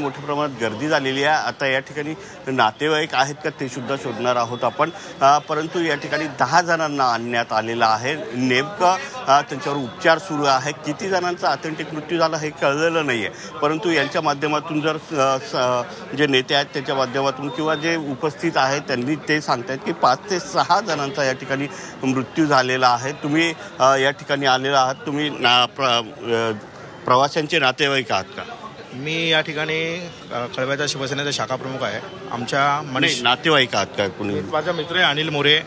मोठ्या प्रमाणात गर्दी झालेली आहे। आता या ठिकाणी नातेवाईक आहेत का ते सुद्धा शोधणार आहोत आपण, परंतु या ठिकाणी 10 जणांना आणण्यात आलेलं आहे। नेमकं त्यांच्यावर उपचार सुरू आहे। किती जणांचा ऑथेंटिक मृत्यू झाला हे कळलेलं नाही आहे, परंतु यांच्या माध्यमातून जर जे नेते आहेत त्याच्या माध्यमातून किंवा जे उपस्थित आहेत त्यांनी ते सांगतायत की 5 ते 6 जणांचा या ठिकाणी मृत्यू झालेला आहे। तुम्ही या ठिकाणी आलेला आहात, तुम्ही प्रवाशांचे नातेवाईक आहात का? मी या ठिकाणी कळव्याचा शिवसेनेचा शाखा प्रमुख आहे। आमच्या नातेवाईक आहात का? कोणी? माझा मित्र आहे अनिल मोरे,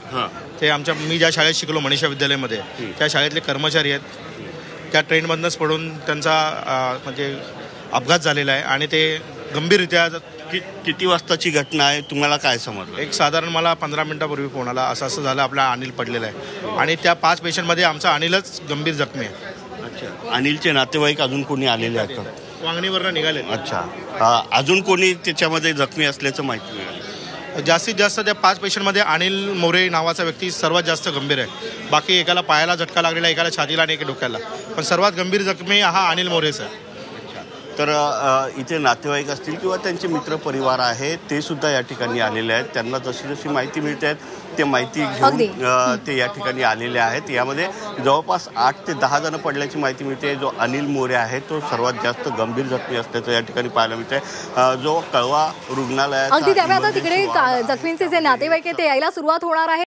ते मी ज्या शाळेत शिकलो मनीषा विद्यालयामध्ये त्या शाळेतले कर्मचारी आहेत। त्या ट्रेनमधनंच पडून त्यांचा म्हणजे अपघात झालेला आहे आणि ते गंभीररित्या किती वाजताची घटना आहे, तुम्हाला काय समजलं? एक साधारण मला 15 मिनिटापूर्वी फोन आला, असं झालं आपला अनिल पडलेला आहे आणि त्या 5 पेशंटमध्ये आमचा अनिलच गंभीर जखमी आहे। अच्छा, अनिलचे नातेवाईक अजून कोणी आलेले आहेत का? वांगणीवरनं निघाले। अच्छा, अजून कोणी त्याच्यामध्ये जखमी असल्याचं माहिती मिळालं? जास्तीत जास्त त्या 5 पेशंटमध्ये अनिल मोरे नावाचा व्यक्ती सर्वात जास्त गंभीर आहे। बाकी एकाला पायाला झटका लागलेला, एकाला छातीला आणि एका डोक्याला, पण सर्वात गंभीर जखमी हा अनिल मोरेचा आहे। तर इथे नातेवाईक असतील किंवा त्यांचे मित्र परिवार आहे ते सुद्धा या ठिकाणी आलेले आहेत। त्यांना जशी जशी माहिती मिळते ते माहिती घेऊन ते या ठिकाणी आलेले आहेत। यामध्ये जवळपास 8 ते 10 जण पडल्याची माहिती मिळते। जो अनिल मोरे आहे तो सर्वात जास्त गंभीर जखमी असल्याचं या ठिकाणी पाहायला मिळते। जो कळवा रुग्णालयात अगदी त्यामुळे आता तिकडे जखमींचे जे नातेवाईक आहेत ते यायला सुरुवात होणार आहे।